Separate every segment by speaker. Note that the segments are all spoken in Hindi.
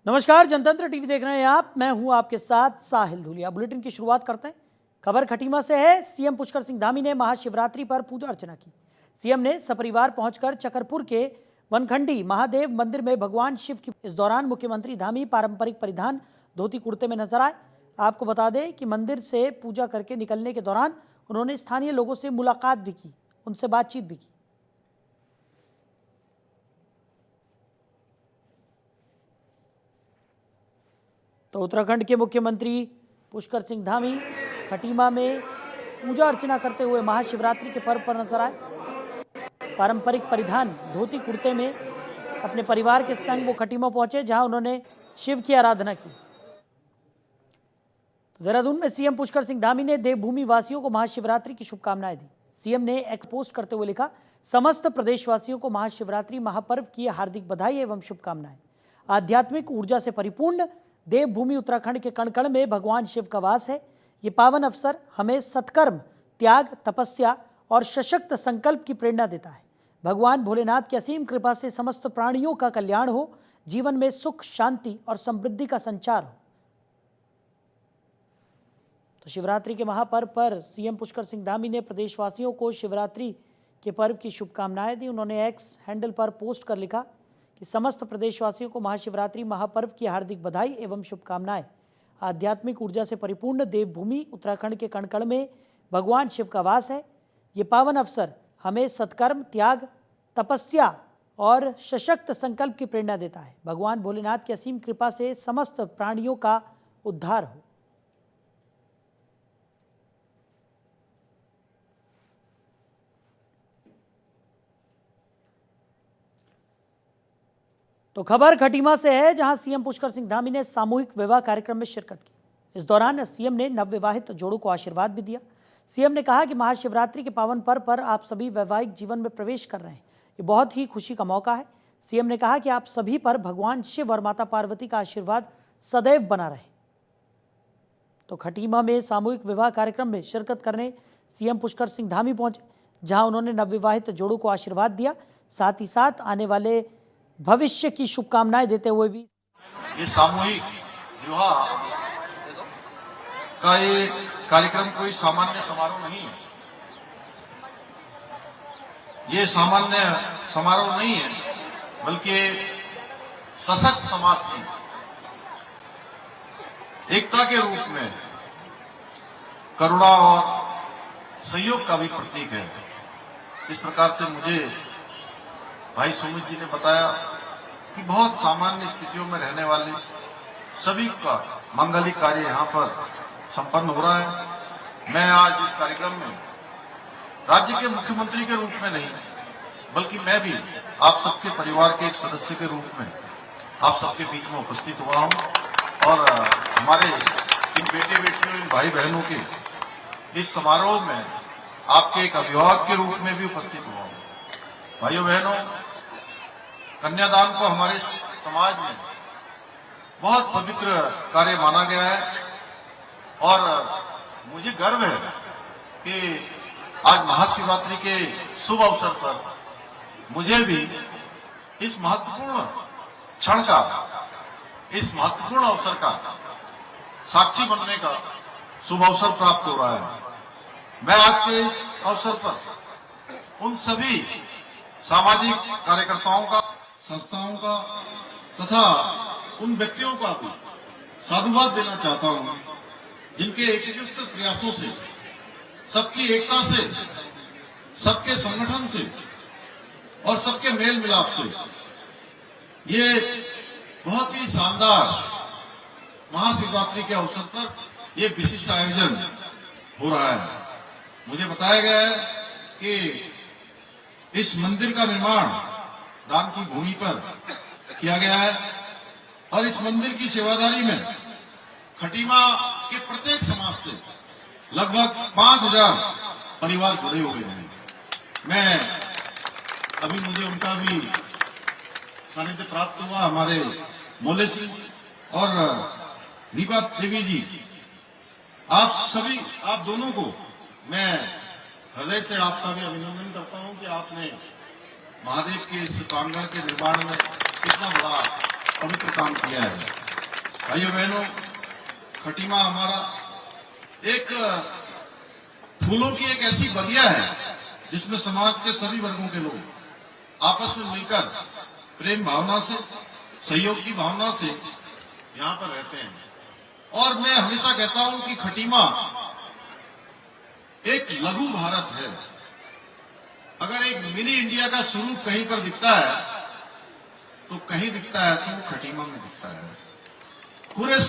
Speaker 1: नमस्कार, जनतंत्र टीवी देख रहे हैं आप। मैं हूं आपके साथ साहिल धुलिया। बुलेटिन की शुरुआत करते हैं। खबर खटीमा से है। सीएम पुष्कर सिंह धामी ने महाशिवरात्रि पर पूजा अर्चना की। सीएम ने सपरिवार पहुंचकर चकरपुर के वनखंडी महादेव मंदिर में भगवान शिव की। इस दौरान मुख्यमंत्री धामी पारंपरिक परिधान धोती कुर्ते में नजर आए। आपको बता दें कि मंदिर से पूजा करके निकलने के दौरान उन्होंने स्थानीय लोगों से मुलाकात भी की, उनसे बातचीत भी की। तो उत्तराखंड के मुख्यमंत्री पुष्कर सिंह धामी खटीमा में पूजा अर्चना करते हुए महाशिवरात्रि के पर्व पर नजर आए। पारंपरिक परिधान धोती कुर्ते में अपने परिवार के संग वो खटीमा पहुंचे, जहां उन्होंने शिव की आराधना की। तो देहरादून में सीएम पुष्कर सिंह धामी ने देवभूमि वासियों को महाशिवरात्रि की शुभकामनाएं दी। सीएम ने एक्स पोस्ट करते हुए लिखा, समस्त प्रदेशवासियों को महाशिवरात्रि महापर्व की हार्दिक बधाई एवं शुभकामनाएं। आध्यात्मिक ऊर्जा से परिपूर्ण देवभूमि उत्तराखंड के कण कण में भगवान शिव का वास है। ये पावन अवसर हमें सत्कर्म, त्याग, तपस्या और सशक्त संकल्प की प्रेरणा देता है। भगवान भोलेनाथ की असीम कृपा से समस्त प्राणियों का कल्याण हो, जीवन में सुख, शांति और समृद्धि का संचार हो। तो शिवरात्रि के महापर्व पर सीएम पुष्कर सिंह धामी ने प्रदेशवासियों को शिवरात्रि के पर्व की शुभकामनाएं दी। उन्होंने एक्स हैंडल पर पोस्ट कर लिखा कि समस्त प्रदेशवासियों को महाशिवरात्रि महापर्व की हार्दिक बधाई एवं शुभकामनाएं। आध्यात्मिक ऊर्जा से परिपूर्ण देवभूमि उत्तराखंड के कण कण में भगवान शिव का वास है। ये पावन अवसर हमें सत्कर्म, त्याग, तपस्या और सशक्त संकल्प की प्रेरणा देता है। भगवान भोलेनाथ की असीम कृपा से समस्त प्राणियों का उद्धार हो। तो खबर खटीमा से है, जहां सीएम पुष्कर सिंह धामी ने सामूहिक विवाह कार्यक्रम में शिरकत की। इस दौरान सीएम ने नवविवाहित जोड़ों को आशीर्वाद भी दिया। सीएम ने कहा कि महाशिवरात्रि के पावन पर्व पर आप सभी वैवाहिक जीवन में प्रवेश कर रहे हैं, ये बहुत ही खुशी का मौका है। सीएम ने कहा कि आप सभी पर भगवान शिव और माता पार्वती का आशीर्वाद सदैव बना रहे। तो खटीमा में सामूहिक विवाह कार्यक्रम में शिरकत करने सीएम पुष्कर सिंह धामी पहुंचे, जहां उन्होंने नवविवाहित जोड़ों को आशीर्वाद दिया। साथ ही साथ आने वाले भविष्य की शुभकामनाएं देते हुए भी
Speaker 2: ये सामूहिक विवाह का ये कार्यक्रम कोई सामान्य समारोह नहीं है। ये सामान्य समारोह नहीं है, बल्कि सशक्त समाज की एकता के रूप में करुणा और सहयोग का भी प्रतीक है। इस प्रकार से मुझे भाई सुमित जी ने बताया कि बहुत सामान्य स्थितियों में रहने वाले सभी का मांगलिक कार्य यहाँ पर संपन्न हो रहा है। मैं आज इस कार्यक्रम में राज्य के मुख्यमंत्री के रूप में नहीं, बल्कि मैं भी आप सबके परिवार के एक सदस्य के रूप में आप सबके बीच में उपस्थित हुआ हूँ और हमारे इन बेटे बेटियों, इन भाई बहनों के इस समारोह में आपके एक अभिभावक के रूप में भी उपस्थित हुआ हूँ। भाइयों बहनों, कन्यादान को हमारे समाज में बहुत पवित्र कार्य माना गया है और मुझे गर्व है कि आज महाशिवरात्रि के शुभ अवसर पर मुझे भी इस महत्वपूर्ण क्षण का, इस महत्वपूर्ण अवसर का साक्षी बनने का शुभ अवसर प्राप्त हो रहा है। मैं आज के इस अवसर पर उन सभी सामाजिक कार्यकर्ताओं का, संस्थाओं का तथा उन व्यक्तियों का भी साधुवाद देना चाहता हूं, जिनके एकजुट प्रयासों से, सबकी एकता से, सबके संगठन से और सबके मेल मिलाप से ये बहुत ही शानदार महाशिवरात्रि के अवसर पर ये विशिष्ट आयोजन हो रहा है। मुझे बताया गया है कि इस मंदिर का निर्माण दान की भूमि पर किया गया है और इस मंदिर की सेवादारी में खटीमा के प्रत्येक समाज से लगभग 5000 परिवार जुड़े हुए हैं। मैं अभी मुझे उनका भी सानिध्य प्राप्त हुआ, हमारे मोले सिंह और दीपा देवी जी। आप सभी, आप दोनों को मैं हृदय से आपका भी अभिनंदन करता हूं कि आपने महादेव के इस प्रांगण के निर्माण में कितना बड़ा पवित्र काम किया है। भाइयों बहनों, खटीमा हमारा एक फूलों की एक ऐसी बगिया है जिसमें समाज के सभी वर्गों के लोग आपस में मिलकर प्रेम भावना से, सहयोग की भावना से यहाँ पर रहते हैं। और मैं हमेशा कहता हूं कि खटीमा एक लघु भारत है। अगर एक मिनी इंडिया का स्वरूप कहीं पर दिखता है तो कहीं दिखता है तो खटीमा में दिखता है। पूरे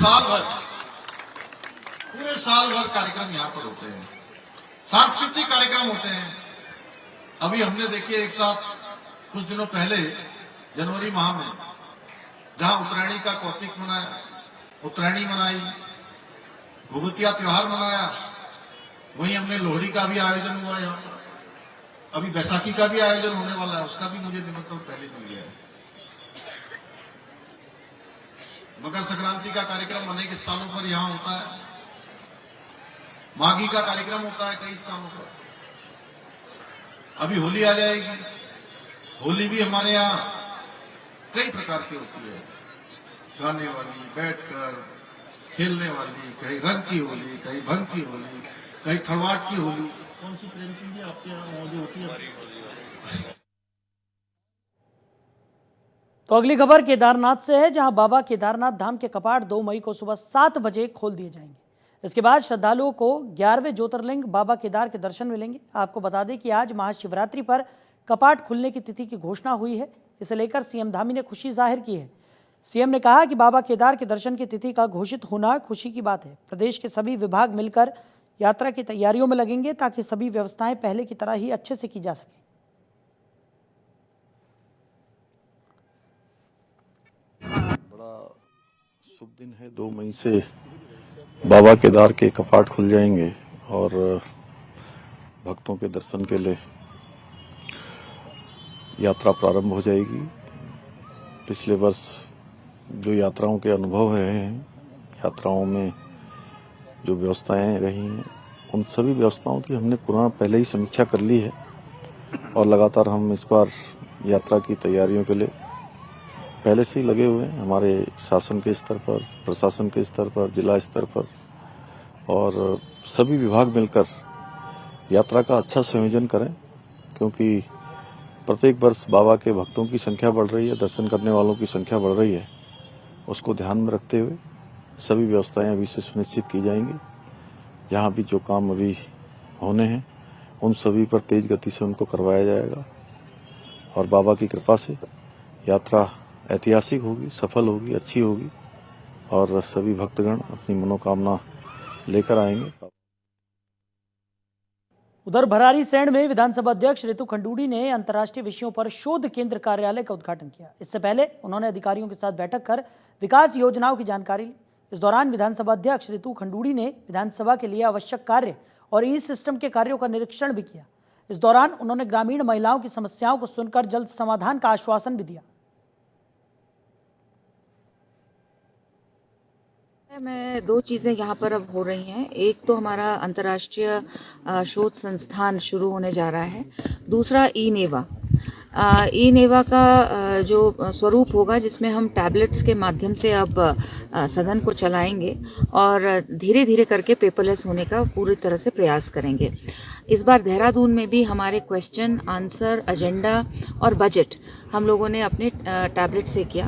Speaker 2: साल भर कार्यक्रम यहाँ पर होते हैं, सांस्कृतिक कार्यक्रम होते हैं। अभी हमने देखिए एक साथ कुछ दिनों पहले जनवरी माह में जहां उत्तरायणी का कौतिक मनाया, उत्तरायणी मनाई, भूगतिया त्योहार मनाया, वहीं हमने लोहड़ी का भी आयोजन हुआ यहाँ पर। अभी बैसाखी का भी आयोजन होने वाला है, उसका भी मुझे निमंत्रण पहले मिल गया है। मकर संक्रांति का कार्यक्रम अनेक स्थानों पर यहां होता है, माघी का कार्यक्रम होता है कई स्थानों पर। अभी होली आ जाएगी, होली भी हमारे यहाँ कई प्रकार की होती है, गाने वाली, बैठकर खेलने वाली, कहीं रंग की होली, कहीं भंग की होली, कहीं थड़वाट की होली। कौन सी प्रेम सिंह जी आपके यहाँ मौजूद होती है?
Speaker 1: तो अगली खबर केदारनाथ से है, जहां बाबा केदारनाथ धाम के कपाट 2 मई को सुबह 7 बजे खोल दिए जाएंगे। इसके बाद श्रद्धालुओं को 11वें ज्योतिर्लिंग बाबा केदार के दर्शन मिलेंगे। आपको बता दें कि आज महाशिवरात्रि पर कपाट खुलने की तिथि की घोषणा हुई है। इसे लेकर सीएम धामी ने खुशी जाहिर की है। सीएम ने कहा कि बाबा केदार के दर्शन की तिथि का घोषित होना खुशी की बात है। प्रदेश के सभी विभाग मिलकर यात्रा की तैयारियों में लगेंगे ताकि सभी व्यवस्थाएं पहले की तरह ही अच्छे से की जा सके।
Speaker 3: बड़ा शुभ दिन है, 2 मई से बाबा केदार के कपाट खुल जाएंगे और भक्तों के दर्शन के लिए यात्रा प्रारंभ हो जाएगी। पिछले वर्ष जो यात्राओं के अनुभव रहे हैं, यात्राओं में जो व्यवस्थाएं रही हैं, उन सभी व्यवस्थाओं की हमने पहले ही समीक्षा कर ली है और लगातार हम इस बार यात्रा की तैयारियों के लिए पहले से ही लगे हुए हैं। हमारे शासन के स्तर पर, प्रशासन के स्तर पर, जिला स्तर पर और सभी विभाग मिलकर यात्रा का अच्छा संयोजन करें, क्योंकि प्रत्येक वर्ष बाबा के भक्तों की संख्या बढ़ रही है, दर्शन करने वालों की संख्या बढ़ रही है। उसको ध्यान में रखते हुए सभी व्यवस्थाएं अभी से सुनिश्चित की जाएंगी। जहां भी जो काम अभी होने हैं उन सभी पर तेज गति से उनको करवाया जाएगा और बाबा की कृपा से यात्रा ऐतिहासिक होगी, सफल होगी, अच्छी होगी और सभी भक्तगण अपनी मनोकामना लेकर आएंगे।
Speaker 1: उधर भरारीसैंण में विधानसभा अध्यक्ष रितु खंडूड़ी ने अंतर्राष्ट्रीय विषयों पर शोध केंद्र कार्यालय का उद्घाटन किया। इससे पहले उन्होंने अधिकारियों के साथ बैठक कर विकास योजनाओं की जानकारी ली। इस दौरान विधानसभा अध्यक्ष रितु खंडूड़ी ने विधानसभा के लिए आवश्यक कार्य और ई सिस्टम के कार्यों का निरीक्षण भी किया। इस दौरान उन्होंने ग्रामीण महिलाओं की समस्याओं को सुनकर जल्द समाधान का आश्वासन भी दिया।
Speaker 4: मैं 2 चीज़ें यहाँ पर अब हो रही हैं। एक तो हमारा अंतर्राष्ट्रीय शोध संस्थान शुरू होने जा रहा है। दूसरा ई-नेवा का जो स्वरूप होगा, जिसमें हम टैबलेट्स के माध्यम से अब सदन को चलाएंगे और धीरे धीरे करके पेपरलेस होने का पूरी तरह से प्रयास करेंगे। इस बार देहरादून में भी हमारे क्वेश्चन आंसर, एजेंडा और बजट हम लोगों ने अपने टैबलेट से किया।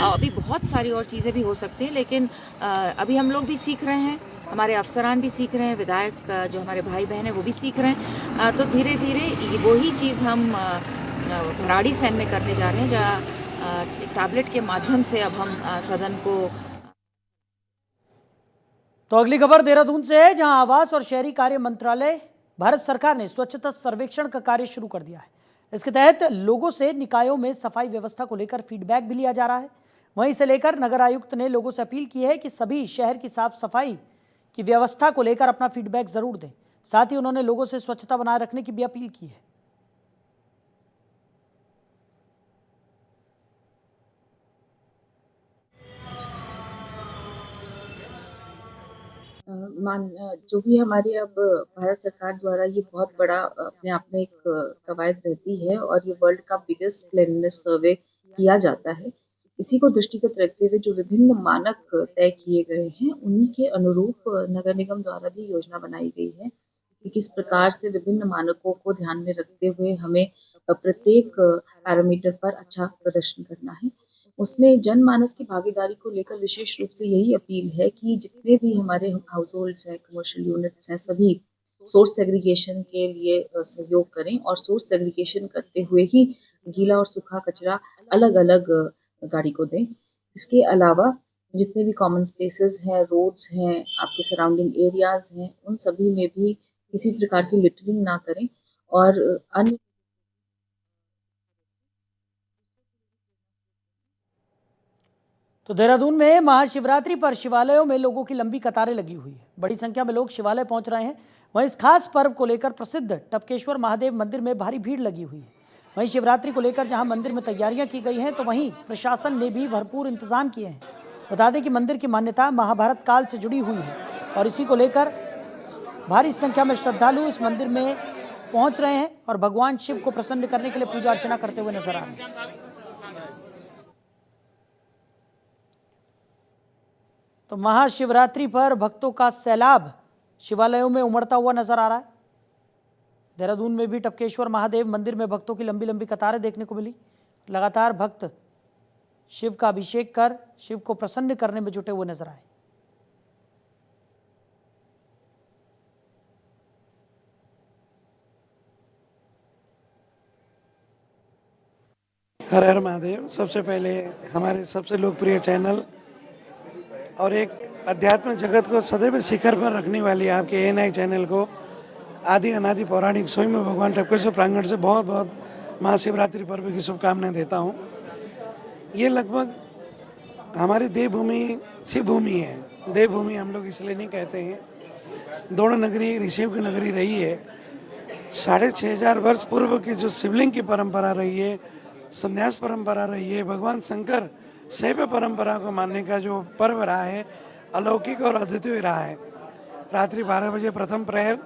Speaker 4: अभी बहुत सारी और चीज़ें भी हो सकती हैं, लेकिन अभी हम लोग भी सीख रहे हैं, हमारे अफसरान भी सीख रहे हैं, विधायक जो हमारे भाई बहन हैं वो भी सीख रहे हैं। तो धीरे धीरे वही चीज़ हम भराड़ीसैंण में करने जा रहे हैं, जहाँ टैबलेट के माध्यम से अब हम सदन को।
Speaker 1: तो अगली खबर देहरादून से है, जहां आवास और शहरी कार्य मंत्रालय भारत सरकार ने स्वच्छता सर्वेक्षण का कार्य शुरू कर दिया है। इसके तहत लोगों से निकायों में सफाई व्यवस्था को लेकर फीडबैक भी लिया जा रहा है। वहीं इसे लेकर नगर आयुक्त ने लोगों से अपील की है कि सभी शहर की साफ सफाई की व्यवस्था को लेकर अपना फीडबैक जरूर दें। साथ ही उन्होंने लोगों से स्वच्छता बनाए रखने की भी अपील की है।
Speaker 5: जो भी हमारी अब भारत सरकार द्वारा ये बहुत बड़ा अपने आप में एक कवायद रहती है और ये वर्ल्ड का बिगेस्ट क्लीनलीनेस सर्वे किया जाता है। इसी को दृष्टिगत रखते हुए जो विभिन्न मानक तय किए गए हैं, उन्हीं के अनुरूप नगर निगम द्वारा भी योजना बनाई गई है कि किस प्रकार से विभिन्न मानकों को ध्यान में रखते हुए हमें प्रत्येक पैरामीटर पर अच्छा प्रदर्शन करना है। उसमें जनमानस की भागीदारी को लेकर विशेष रूप से यही अपील है कि जितने भी हमारे हाउस होल्ड्स हैं, कमर्शियल यूनिट्स हैं, सभी सोर्स सेग्रीगेशन के लिए सहयोग करें और सोर्स सेग्रीगेशन करते हुए ही गीला और सूखा कचरा अलग-अलग गाड़ी को दें। इसके अलावा जितने भी कॉमन स्पेसेस हैं, रोड्स हैं, आपके सराउंडिंग एरियाज़ हैं, उन सभी में भी किसी प्रकार की लिटरिंग ना करें और अन्य
Speaker 1: तो देहरादून में महाशिवरात्रि पर शिवालयों में लोगों की लंबी कतारें लगी हुई है। बड़ी संख्या में लोग शिवालय पहुंच रहे हैं। वहीं इस खास पर्व को लेकर प्रसिद्ध टपकेश्वर महादेव मंदिर में भारी भीड़ लगी हुई है। वहीं शिवरात्रि को लेकर जहां मंदिर में तैयारियां की गई हैं, तो वहीं प्रशासन ने भी भरपूर इंतजाम किए हैं। बता दें कि मंदिर की मान्यता महाभारत काल से जुड़ी हुई है और इसी को लेकर भारी संख्या में श्रद्धालु इस मंदिर में पहुंच रहे हैं और भगवान शिव को प्रसन्न करने के लिए पूजा अर्चना करते हुए नजर आ रहे हैं। तो महाशिवरात्रि पर भक्तों का सैलाब शिवालयों में उमड़ता हुआ नजर आ रहा है। देहरादून में भी टपकेश्वर महादेव मंदिर में भक्तों की लंबी लंबी कतारें देखने को मिली। लगातार भक्त शिव का अभिषेक कर शिव को प्रसन्न करने में जुटे हुए नजर आए।
Speaker 6: हर हर महादेव। सबसे पहले हमारे सबसे लोकप्रिय चैनल और एक अध्यात्म जगत को सदैव शिखर पर रखने वाली आपके ANI चैनल को आदि अनादि पौराणिक स्वयं भगवान टपकेश्वर प्रांगण से बहुत बहुत महाशिवरात्रि पर्व की शुभकामनाएं देता हूं। ये लगभग हमारी देवभूमि शिव भूमि है। देवभूमि हम लोग इसलिए नहीं कहते हैं, दोनों नगरी ऋषियों की नगरी रही है। 6500 वर्ष पूर्व की जो शिवलिंग की परंपरा रही है, संन्यास परंपरा रही है, भगवान शंकर शैव परंपरा को मानने का जो पर्व रहा है, अलौकिक और अद्वितीय रहा है। रात्रि 12 बजे प्रथम प्रहर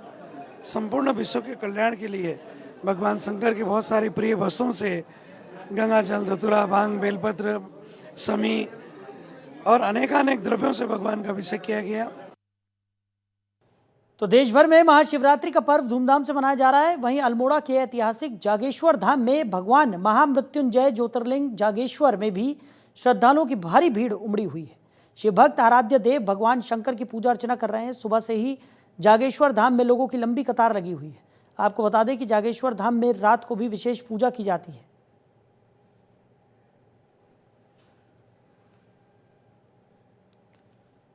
Speaker 6: संपूर्ण विश्व के कल्याण के लिए भगवान शंकर की बहुत सारी प्रिय वस्तुओं से गंगा जल, धतूरा, भांग, बेलपत्र, समी और अनेकानेक द्रव्यों से भगवान का अभिषेक किया गया।
Speaker 1: तो देश भर में महाशिवरात्रि का पर्व धूमधाम से मनाया जा रहा है। वहीं अल्मोड़ा के ऐतिहासिक जागेश्वर धाम में भगवान महामृत्युंजय ज्योतिर्लिंग जागेश्वर में भी श्रद्धालुओं की भारी भीड़ उमड़ी हुई है। शिव भक्त आराध्य देव भगवान शंकर की पूजा अर्चना कर रहे हैं। सुबह से ही जागेश्वर धाम में लोगों की लंबी कतार लगी हुई है। आपको बता दें कि जागेश्वर धाम में रात को भी विशेष पूजा की जाती है।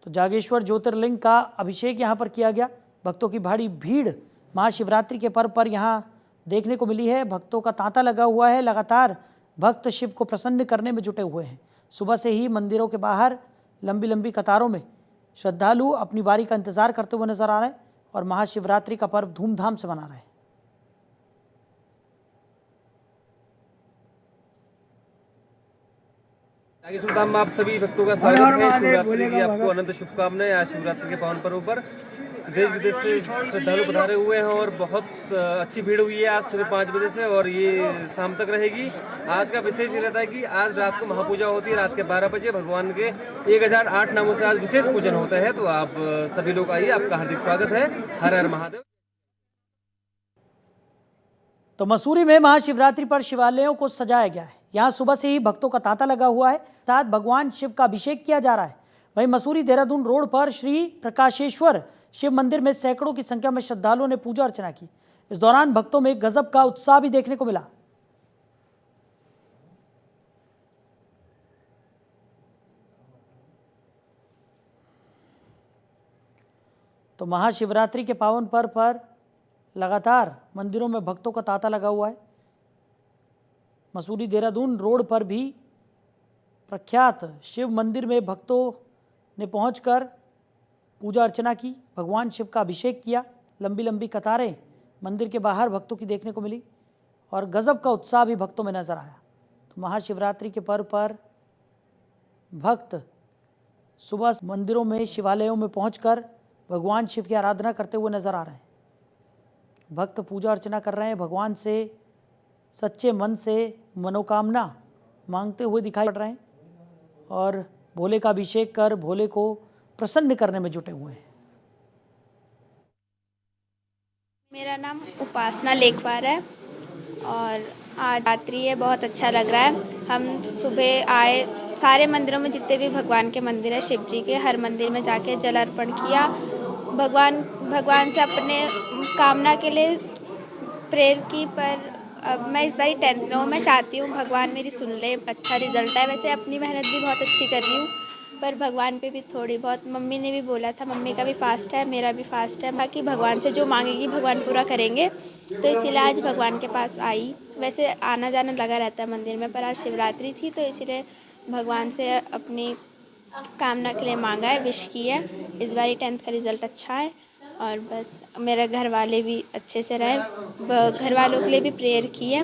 Speaker 1: तो जागेश्वर ज्योतिर्लिंग का अभिषेक यहां पर किया गया। भक्तों की भारी भीड़ महाशिवरात्रि के पर्व पर यहां देखने को मिली है। भक्तों का तांता लगा हुआ है। लगातार भक्त शिव को प्रसन्न करने में जुटे हुए हैं। सुबह से ही मंदिरों के बाहर लंबी लंबी कतारों में श्रद्धालु अपनी बारी का इंतजार करते हुए नजर आ रहे हैं और महाशिवरात्रि का पर्व धूमधाम से मना रहे हैं।
Speaker 7: जागेश्वर धाम में आप सभी भक्तों का स्वागत है। शिवरात्रि की आपको अनंत शुभकामनाएं। आज शिवरात्रि के पावन पर्व पर देश विदेश से श्रद्धालु पधारे हुए हैं और बहुत अच्छी भीड़ हुई है आज सुबह 5 बजे से और ये शाम तक रहेगी। आज का विशेष ये रहता है कि आज रात को महापूजा होती है। रात के 12 बजे भगवान के 1008 नामों से आज विशेष पूजन होता है। तो आप सभी लोग आइए, आपका हार्दिक स्वागत है। हर हर महादेव।
Speaker 1: तो मसूरी में महाशिवरात्रि पर शिवालयों को सजाया गया है। यहाँ सुबह से ही भक्तों का तांता लगा हुआ है। साथ भगवान शिव का अभिषेक किया जा रहा है। वहीं मसूरी देहरादून रोड पर श्री प्रकाशेश्वर शिव मंदिर में सैकड़ों की संख्या में श्रद्धालुओं ने पूजा अर्चना की। इस दौरान भक्तों में गजब का उत्साह भी देखने को मिला। तो महाशिवरात्रि के पावन पर्व पर लगातार मंदिरों में भक्तों का तांता लगा हुआ है। मसूरी देहरादून रोड पर भी प्रख्यात शिव मंदिर में भक्तों ने पहुंचकर पूजा अर्चना की, भगवान शिव का अभिषेक किया। लंबी लंबी कतारें मंदिर के बाहर भक्तों की देखने को मिली और गजब का उत्साह भी भक्तों में नजर आया। तो महाशिवरात्रि के पर्व पर भक्त सुबह मंदिरों में, शिवालयों में पहुंचकर भगवान शिव की आराधना करते हुए नजर आ रहे हैं। भक्त पूजा अर्चना कर रहे हैं, भगवान से सच्चे मन से मनोकामना मांगते हुए दिखाई पड़ रहे हैं। और भोले का अभिषेक कर भोले को प्रसन्न करने में जुटे हुए हैं।
Speaker 8: मेरा नाम उपासना लेखवार है और आज रात्रि है, बहुत अच्छा लग रहा है। हम सुबह आए, सारे मंदिरों में जितने भी भगवान के मंदिर है, शिव जी के, हर मंदिर में जाके जल अर्पण किया। भगवान से अपने कामना के लिए प्रेयर की, पर अब मैं इस बारी 10th में हूँ। मैं चाहती हूँ भगवान मेरी सुन ले, अच्छा रिजल्ट है। वैसे अपनी मेहनत भी बहुत अच्छी कर रही हूँ, पर भगवान पे भी थोड़ी बहुत, मम्मी ने भी बोला था, मम्मी का भी फास्ट है, मेरा भी फास्ट है, बाकी भगवान से जो मांगेगी भगवान पूरा करेंगे। तो इसीलिए आज भगवान के पास आई। वैसे आना जाना लगा रहता है मंदिर में, पर आज शिवरात्रि थी तो इसीलिए भगवान से अपनी कामना के लिए मांगा है, विश की है। इस बारी 10th का रिज़ल्ट अच्छा है और बस मेरे घर वाले भी अच्छे से रहें, घर वालों के लिए भी प्रेयर की है।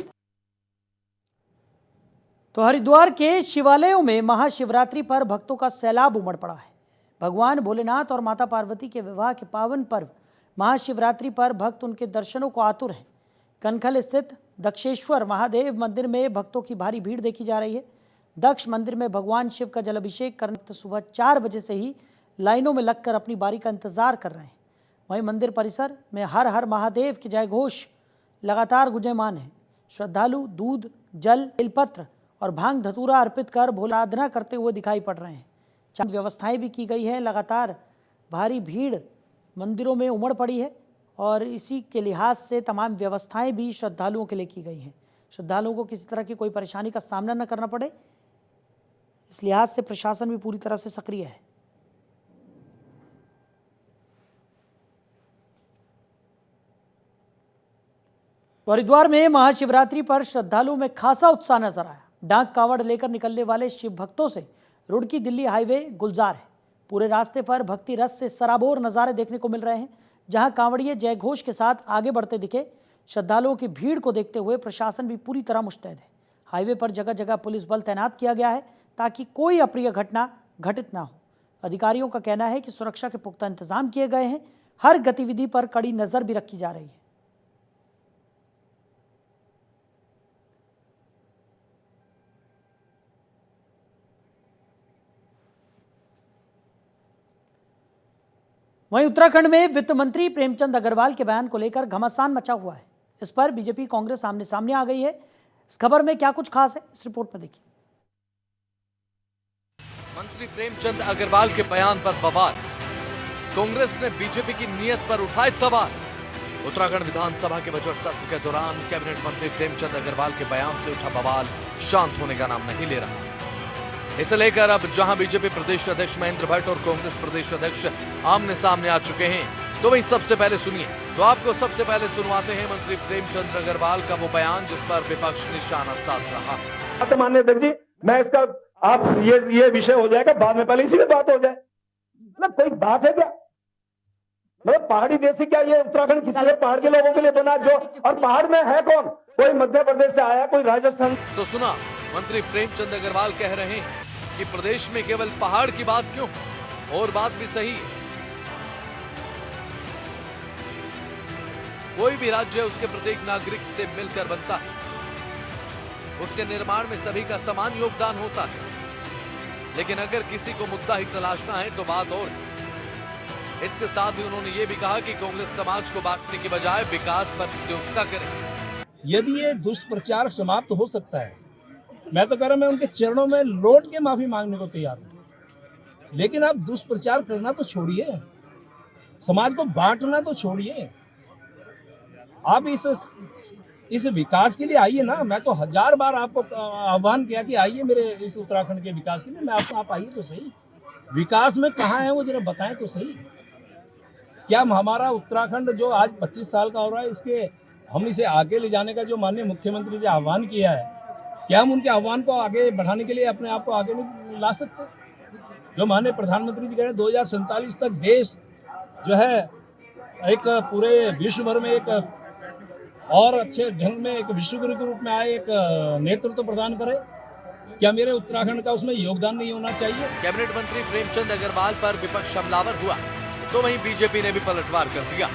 Speaker 1: तो हरिद्वार के शिवालयों में महाशिवरात्रि पर भक्तों का सैलाब उमड़ पड़ा है। भगवान भोलेनाथ और माता पार्वती के विवाह के पावन पर्व महाशिवरात्रि पर भक्त उनके दर्शनों को आतुर हैं। कनखल स्थित दक्षेश्वर महादेव मंदिर में भक्तों की भारी भीड़ देखी जा रही है। दक्ष मंदिर में भगवान शिव का जलाभिषेक करने तो सुबह 4 बजे से ही लाइनों में लगकर अपनी बारी का इंतजार कर रहे हैं। वहीं मंदिर परिसर में हर हर महादेव के जय घोष लगातार गुंजयमान है। श्रद्धालु दूध, जल, बेलपत्र और भांग धतूरा अर्पित कर भोले आराधना करते हुए दिखाई पड़ रहे हैं। चांद व्यवस्थाएं भी की गई है। लगातार भारी भीड़ मंदिरों में उमड़ पड़ी है और इसी के लिहाज से तमाम व्यवस्थाएं भी श्रद्धालुओं के लिए की गई हैं। श्रद्धालुओं को किसी तरह की कोई परेशानी का सामना न करना पड़े, इस लिहाज से प्रशासन भी पूरी तरह से सक्रिय है। हरिद्वार में महाशिवरात्रि पर श्रद्धालुओं में खासा उत्साह नजर आया। डाक कावड़ लेकर निकलने वाले शिव भक्तों से रुड़की दिल्ली हाईवे गुलजार है। पूरे रास्ते पर भक्ति रस से सराबोर नज़ारे देखने को मिल रहे हैं। जहां कांवड़िए जय घोष के साथ आगे बढ़ते दिखे, श्रद्धालुओं की भीड़ को देखते हुए प्रशासन भी पूरी तरह मुस्तैद है। हाईवे पर जगह जगह पुलिस बल तैनात किया गया है ताकि कोई अप्रिय घटना घटित ना हो। अधिकारियों का कहना है कि सुरक्षा के पुख्ता इंतजाम किए गए हैं। हर गतिविधि पर कड़ी नजर भी रखी जा रही है। वहीं उत्तराखंड में वित्त मंत्री प्रेमचंद अग्रवाल के बयान को लेकर घमासान मचा हुआ है। इस पर बीजेपी कांग्रेस आमने सामने आ गई है। इस खबर में क्या कुछ खास है, इस रिपोर्ट में देखिए।
Speaker 9: मंत्री प्रेमचंद अग्रवाल के बयान पर बवाल। कांग्रेस ने बीजेपी की नीयत पर उठाए सवाल। उत्तराखंड विधानसभा के बजट सत्र के दौरान कैबिनेट मंत्री प्रेमचंद अग्रवाल के बयान से उठा बवाल शांत होने का नाम नहीं ले रहा। इसे लेकर अब जहां बीजेपी प्रदेश अध्यक्ष महेंद्र भट्ट और कांग्रेस प्रदेश अध्यक्ष आमने सामने आ चुके हैं, तो वहीं सबसे पहले सुनिए, तो आपको सबसे पहले सुनवाते हैं मंत्री प्रेमचंद अग्रवाल का वो बयान जिस पर विपक्ष निशाना साध रहा।
Speaker 10: माननीय अध्यक्ष जी, मैं इसका आप ये विषय हो जाएगा बाद में, पहले इसी में बात हो जाए। मतलब कोई बात है क्या? मतलब पहाड़ी देश क्या ये उत्तराखंड किसी पहाड़ के लोगों के लिए बना जो, और पहाड़ में है कौन? कोई मध्य प्रदेश से आया, कोई राजस्थान।
Speaker 9: तो सुना, मंत्री प्रेमचंद अग्रवाल कह रहे हैं कि प्रदेश में केवल पहाड़ की बात क्यों, और बात भी सही है। कोई भी राज्य उसके प्रत्येक नागरिक से मिलकर बनता है, उसके निर्माण में सभी का समान योगदान होता है। लेकिन अगर किसी को मुद्दा ही तलाशना है तो बात और है। इसके साथ ही उन्होंने ये भी कहा कि कांग्रेस समाज को बांटने की बजाय विकास पर प्रतियोगिता करे।
Speaker 11: यदि ये दुष्प्रचार समाप्त हो सकता है, मैं तो कह रहा हूं, मैं उनके चरणों में लौट के माफी मांगने को तैयार हूं। लेकिन आप दुष्प्रचार करना तो छोड़िए, समाज को बांटना तो छोड़िए। आप इस विकास के लिए आइए ना। मैं तो 1000 बार आपको आह्वान किया कि आइए मेरे इस उत्तराखंड के विकास के लिए। मैं आपको, आप आइए तो सही। विकास में कहाँ है वो जरा बताएं तो सही। क्या हमारा उत्तराखंड जो आज 25 साल का हो रहा है, इसके हम इसे आगे ले जाने का जो माननीय मुख्यमंत्री जी आह्वान किया है, क्या हम उनके आह्वान को आगे बढ़ाने के लिए अपने आप को आगे नहीं ला सकते? जो माननीय प्रधानमंत्री जी कह रहे हैं 2047 तक देश जो है एक पूरे विश्व भर में एक और अच्छे ढंग में एक विश्वगुरु के रूप में आए, एक नेतृत्व प्रदान करे। क्या मेरे उत्तराखंड का उसमें योगदान नहीं होना चाहिए?
Speaker 9: कैबिनेट मंत्री प्रेमचंद अग्रवाल पर विपक्ष हमलावर हुआ, तो वहीं बीजेपी ने भी पलटवार कर दिया।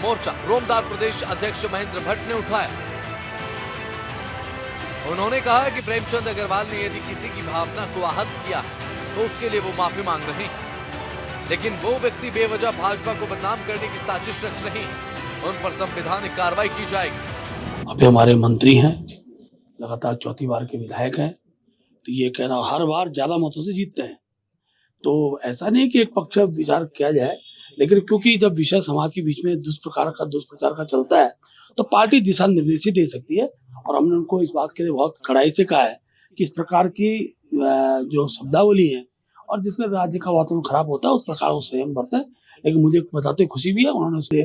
Speaker 9: मोर्चा रोमदार प्रदेश अध्यक्ष महेंद्र भट्ट ने उठाया। उन्होंने कहा कि प्रेमचंद अग्रवाल ने यदि किसी की भावना को आहत किया तो उसके लिए वो माफी मांग रहे हैं। लेकिन वो व्यक्ति बेवजह भाजपा को बदनाम करने की साजिश रच रहे हैं। उन पर संवैधानिक कार्रवाई की जाएगी।
Speaker 12: अभी हमारे मंत्री हैं, लगातार चौथी बार के विधायक हैं, तो ये कहना हर बार ज्यादा मतों से जीतते हैं। तो ऐसा नहीं कि एक पक्ष विचार किया जाए, लेकिन क्योंकि जब विषय समाज के बीच में दुष्प्रचार का चलता है तो पार्टी दिशा निर्देश ही दे सकती है। और हमने उनको इस बात के लिए बहुत कड़ाई से कहा है कि इस प्रकार की जो शब्दावली है और जिसमें राज्य का वातावरण खराब होता है उस प्रकार वो संयम बरते। लेकिन मुझे बताते खुशी भी है, उन्होंने उसे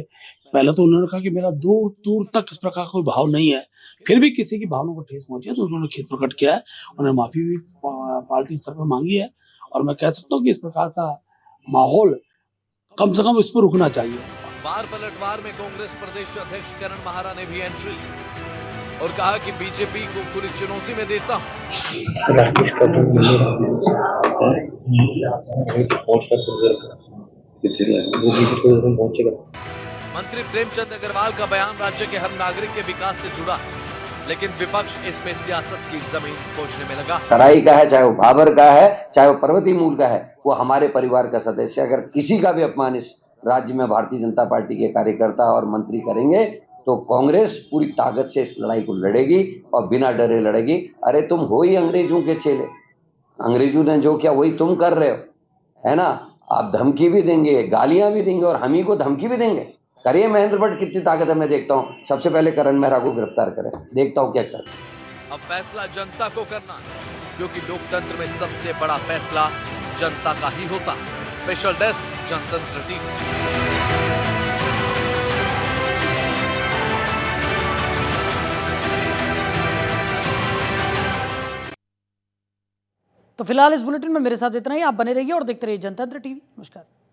Speaker 12: पहले तो उन्होंने कहा कि मेरा दूर दूर तक इस प्रकार का कोई भाव नहीं है, फिर भी किसी की भावना को ठेस पहुंची है तो उन्होंने खेद प्रकट किया है, उन्होंने माफी भी पार्टी स्तर पर मांगी है। और मैं कह सकता हूँ कि इस प्रकार का माहौल कम से कम इस पर रुकना चाहिए।
Speaker 9: बार पलटवार में कांग्रेस प्रदेश अध्यक्ष करण महारा ने भी एंट्री ली और कहा कि बीजेपी को खुली चुनौती में देता हूं। मंत्री प्रेमचंद अग्रवाल का बयान राज्य के हर नागरिक के विकास से जुड़ा है, लेकिन विपक्ष इसमें सियासत की जमीन खोजने में लगा।
Speaker 13: तराई का है, चाहे वो बाबर का है, चाहे वो पर्वतीय मूल का है, वो हमारे परिवार का सदस्य। अगर किसी का भी अपमान इस राज्य में भारतीय जनता पार्टी के कार्यकर्ता और मंत्री करेंगे तो कांग्रेस पूरी ताकत से इस लड़ाई को लड़ेगी और बिना डरे लड़ेगी। अरे तुम हो ही अंग्रेजों के चेले, अंग्रेजों ने जो किया वही तुम कर रहे हो, है ना। आप धमकी भी देंगे, गालियां भी देंगे और हम ही को धमकी भी देंगे। करिए महेंद्र भट्ट कितनी ताकत है, मैं देखता हूँ। सबसे पहले करण मेहरा को गिरफ्तार करें, देखता हूँ क्या कर।
Speaker 9: अब फैसला जनता को करना है, क्योंकि लोकतंत्र में सबसे बड़ा फैसला जनता का ही होता है। स्पेशल डेस्क, जनतंत्र टीवी।
Speaker 1: तो फिलहाल इस बुलेटिन में मेरे साथ इतना ही। आप बने रहिए और देखते रहिए जनतंत्र टीवी। नमस्कार।